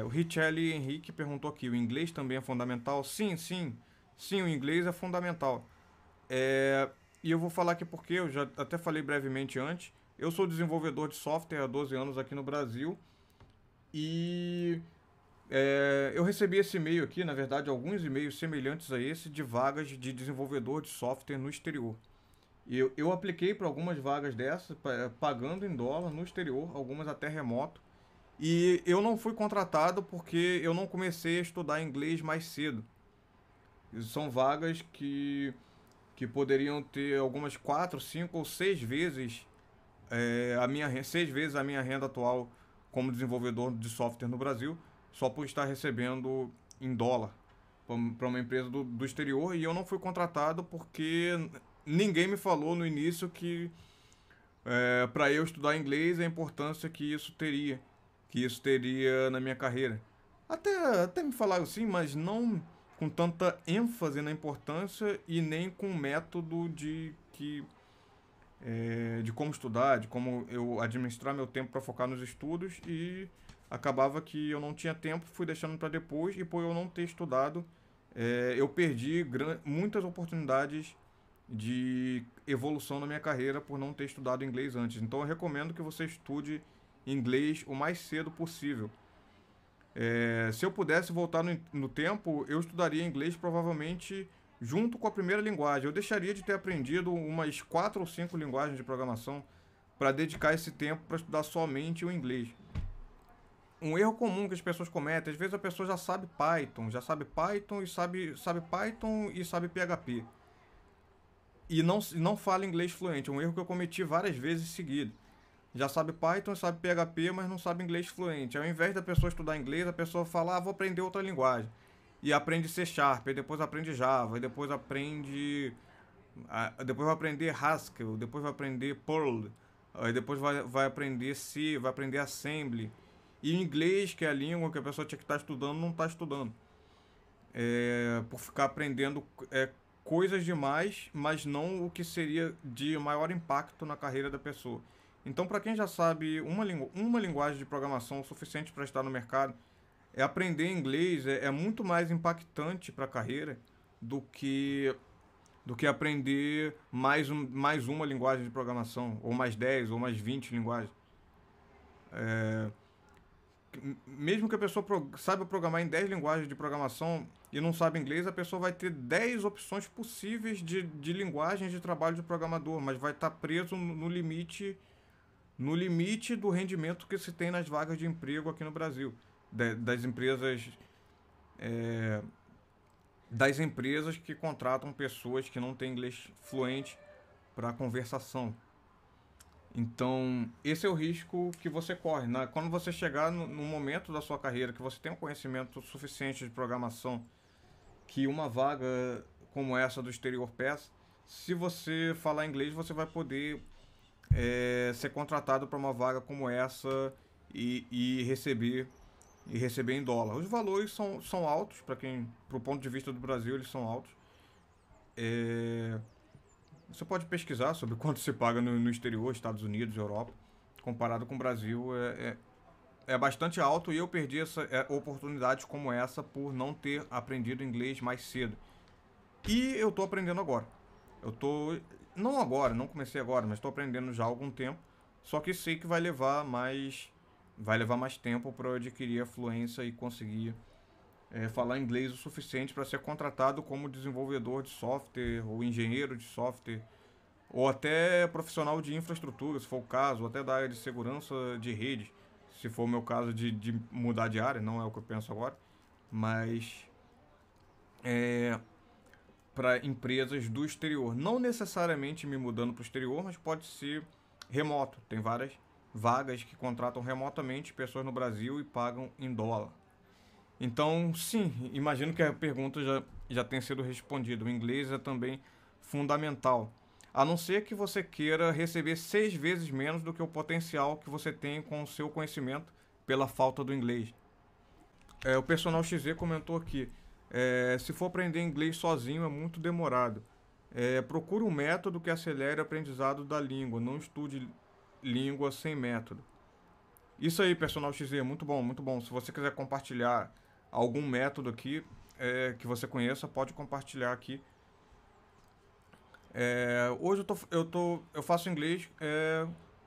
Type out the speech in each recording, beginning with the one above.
O Richelle Henrique perguntou aqui: o inglês também é fundamental? Sim, sim, sim, o inglês é fundamental. E eu vou falar aqui porque eu já até falei brevemente antes. Eu sou desenvolvedor de software há 12 anos aqui no Brasil e eu recebi esse e-mail aqui, na verdade, alguns e-mails semelhantes a esse de vagas de desenvolvedor de software no exterior. E eu apliquei para algumas vagas dessas, pagando em dólar no exterior, algumas até remoto. E eu não fui contratado porque eu não comecei a estudar inglês mais cedo. São vagas que poderiam ter algumas 4, 5 ou 6 vezes 6 vezes a minha renda atual como desenvolvedor de software no Brasil, só por estar recebendo em dólar para uma empresa do exterior. E eu não fui contratado porque ninguém me falou no início que para eu estudar inglês a importância que isso teria na minha carreira. Até me falaram assim, mas não com tanta ênfase na importância e nem com método de como estudar, de como eu administrar meu tempo para focar nos estudos. E acabava que eu não tinha tempo, fui deixando para depois, e por eu não ter estudado, eu perdi muitas oportunidades de evolução na minha carreira por não ter estudado inglês antes. Então eu recomendo que você estude inglês o mais cedo possível. Se eu pudesse voltar no tempo, eu estudaria inglês provavelmente junto com a primeira linguagem. Eu deixaria de ter aprendido umas 4 ou 5 linguagens de programação para dedicar esse tempo para estudar somente o inglês. Um erro comum que as pessoas cometem, às vezes a pessoa já sabe Python e sabe PHP. E não fala inglês fluente. Um erro que eu cometi várias vezes seguido. Já sabe Python, sabe PHP, mas não sabe inglês fluente. Ao invés da pessoa estudar inglês, a pessoa fala: vou aprender outra linguagem. E aprende C Sharp, e depois aprende Java, e depois aprende. Depois vai aprender Haskell, depois vai aprender Perl, aí depois vai aprender C, vai aprender Assembly. E o inglês, que é a língua que a pessoa tinha que estar estudando, não está estudando. Por ficar aprendendo coisas demais, mas não o que seria de maior impacto na carreira da pessoa. Então, para quem já sabe uma linguagem de programação o suficiente para estar no mercado, aprender inglês é muito mais impactante para a carreira do que do que aprender mais uma linguagem de programação, ou mais 10 ou mais 20 linguagens. Mesmo que a pessoa saiba programar em 10 linguagens de programação e não sabe inglês, a pessoa vai ter 10 opções possíveis de linguagens de trabalho de programador, mas vai estar preso no limite do rendimento que se tem nas vagas de emprego aqui no Brasil, das empresas que contratam pessoas que não têm inglês fluente para conversação. Então, esse é o risco que você corre. Quando você chegar no momento da sua carreira que você tem um conhecimento suficiente de programação que uma vaga como essa do exterior peça, se você falar inglês, você vai poder ser contratado para uma vaga como essa e receber em dólar. Os valores são altos, para o ponto de vista do Brasil, eles são altos. Você pode pesquisar sobre quanto se paga no exterior, Estados Unidos, Europa, comparado com o Brasil, é bastante alto. E eu perdi oportunidades como essa por não ter aprendido inglês mais cedo. E eu estou aprendendo agora. Eu tô não agora, não comecei agora, mas estou aprendendo já há algum tempo. Só que sei que vai levar mais tempo para eu adquirir a fluência e conseguir falar inglês o suficiente para ser contratado como desenvolvedor de software ou engenheiro de software ou até profissional de infraestrutura, se for o caso, ou até da área de segurança de rede, se for o meu caso de mudar de área, não é o que eu penso agora, mas para empresas do exterior. Não necessariamente me mudando para o exterior, mas pode ser remoto. Tem várias vagas que contratam remotamente pessoas no Brasil e pagam em dólar. Então, sim, imagino que a pergunta já tenha sido respondida. O inglês é também fundamental. A não ser que você queira receber 6 vezes menos do que o potencial que você tem com o seu conhecimento pela falta do inglês. O personal XZ comentou aqui: se for aprender inglês sozinho é muito demorado. Procure um método que acelere o aprendizado da língua. Não estude língua sem método. Isso aí, Personal XZ, muito bom, muito bom. Se você quiser compartilhar algum método aqui que você conheça, pode compartilhar aqui. Hoje eu faço inglês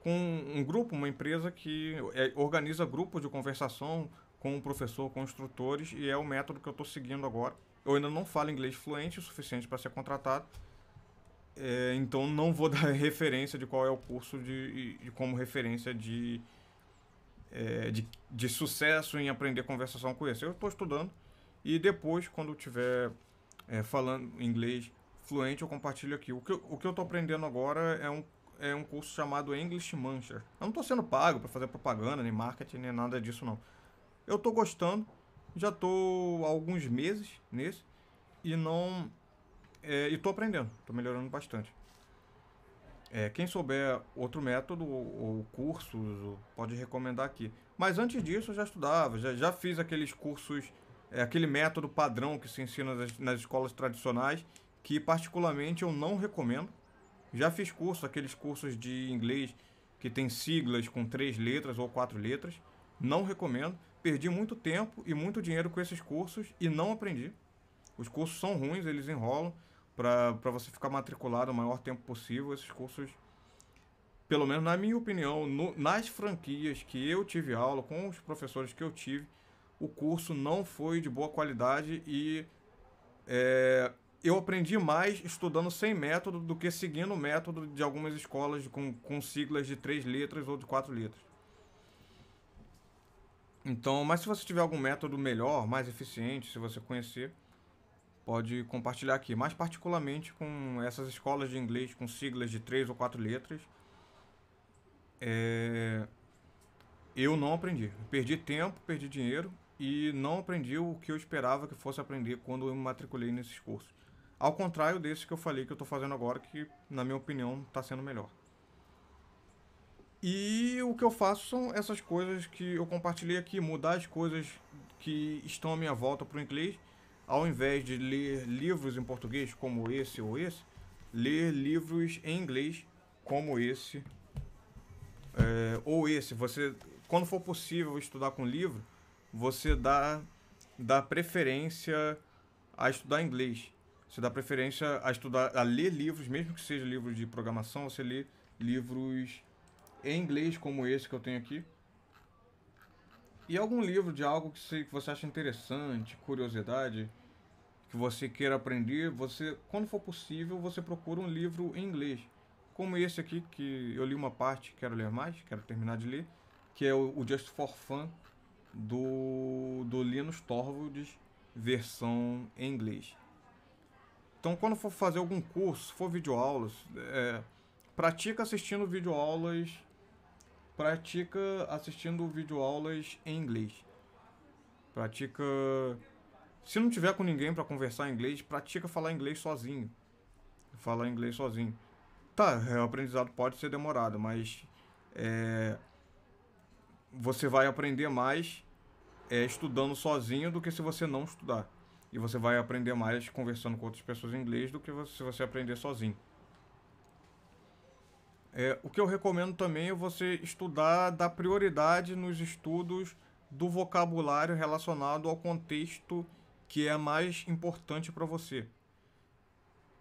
com um grupo, uma empresa que organiza grupos de conversação com o professor, com instrutores, e é o método que eu estou seguindo agora. Eu ainda não falo inglês fluente o suficiente para ser contratado, então não vou dar referência de qual é o curso como referência de sucesso em aprender conversação com esse. Eu estou estudando e depois, quando eu estiver falando inglês fluente, eu compartilho aqui. O que eu estou aprendendo agora é um curso chamado English Mancher. Eu não estou sendo pago para fazer propaganda, nem marketing, nem nada disso não. Eu estou gostando, já estou há alguns meses nesse e não e estou aprendendo, estou melhorando bastante. Quem souber outro método ou cursos, pode recomendar aqui. Mas antes disso eu já estudava, já fiz aqueles cursos, aquele método padrão que se ensina nas escolas tradicionais, que particularmente eu não recomendo. Já fiz curso, aqueles cursos de inglês que tem siglas com 3 letras ou 4 letras. Não recomendo. Perdi muito tempo e muito dinheiro com esses cursos e não aprendi. Os cursos são ruins, eles enrolam para você ficar matriculado o maior tempo possível. Esses cursos, pelo menos na minha opinião, nas franquias que eu tive aula, com os professores que eu tive, o curso não foi de boa qualidade e eu aprendi mais estudando sem método do que seguindo o método de algumas escolas com siglas de 3 letras ou de 4 letras. Então, mas se você tiver algum método melhor, mais eficiente, se você conhecer, pode compartilhar aqui. Mais particularmente com essas escolas de inglês com siglas de 3 ou 4 letras, eu não aprendi. Perdi tempo, perdi dinheiro e não aprendi o que eu esperava que fosse aprender quando eu me matriculei nesses cursos. Ao contrário desses que eu falei que eu estou fazendo agora, que na minha opinião está sendo melhor. E o que eu faço são essas coisas que eu compartilhei aqui, mudar as coisas que estão à minha volta para o inglês, ao invés de ler livros em português como esse ou esse, ler livros em inglês como esse ou esse. Você, quando for possível estudar com livro, você dá preferência a estudar inglês. Você dá preferência a ler livros, mesmo que seja livros de programação, você lê livros em inglês como esse que eu tenho aqui. E algum livro de algo que você acha interessante, curiosidade, que você queira aprender, você, quando for possível, você procura um livro em inglês. Como esse aqui, que eu li uma parte, quero ler mais, quero terminar de ler, que é o Just for Fun, do Linus Torvalds, versão em inglês. Então, quando for fazer algum curso, se for videoaulas, pratica assistindo videoaulas em inglês. Pratica. Se não tiver com ninguém para conversar em inglês, pratica falar inglês sozinho. Falar inglês sozinho. Tá, o aprendizado pode ser demorado, mas você vai aprender mais estudando sozinho do que se você não estudar. E você vai aprender mais conversando com outras pessoas em inglês do que se você aprender sozinho. O que eu recomendo também é você estudar, dar prioridade nos estudos do vocabulário relacionado ao contexto que é mais importante para você.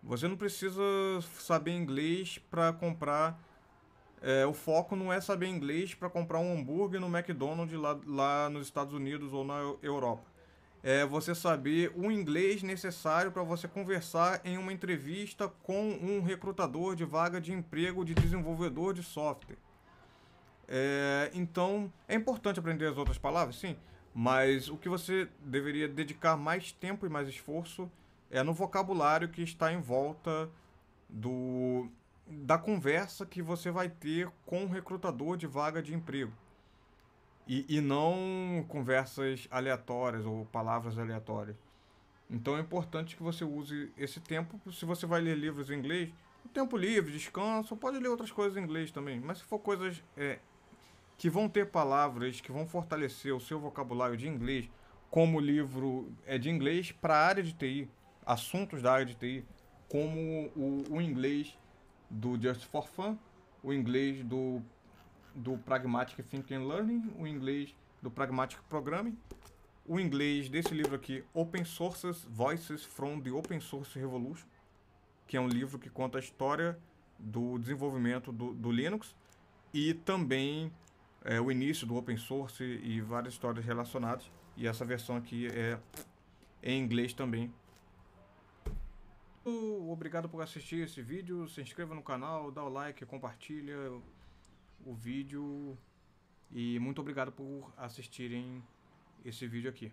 Você não precisa saber inglês para comprar. O foco não é saber inglês para comprar um hambúrguer no McDonald's lá nos Estados Unidos ou na Europa. É você saber o inglês necessário para você conversar em uma entrevista com um recrutador de vaga de emprego de desenvolvedor de software. Então, é importante aprender as outras palavras, sim, mas o que você deveria dedicar mais tempo e mais esforço é no vocabulário que está em volta da conversa que você vai ter com um recrutador de vaga de emprego. E não conversas aleatórias ou palavras aleatórias. Então é importante que você use esse tempo. Se você vai ler livros em inglês, no tempo livre, descanso, pode ler outras coisas em inglês também. Mas se for coisas que vão ter palavras que vão fortalecer o seu vocabulário de inglês, como o livro é de inglês para a área de TI, assuntos da área de TI, como o inglês do Just for Fun, o inglês do do Pragmatic Thinking and Learning, o inglês do Pragmatic Programming, o inglês desse livro aqui, Open Sources Voices from the Open Source Revolution, que é um livro que conta a história do desenvolvimento do Linux e também o início do Open Source e várias histórias relacionadas. E essa versão aqui é em inglês também. Obrigado por assistir esse vídeo, se inscreva no canal, dá o like, compartilha o vídeo e muito obrigado por assistirem esse vídeo aqui.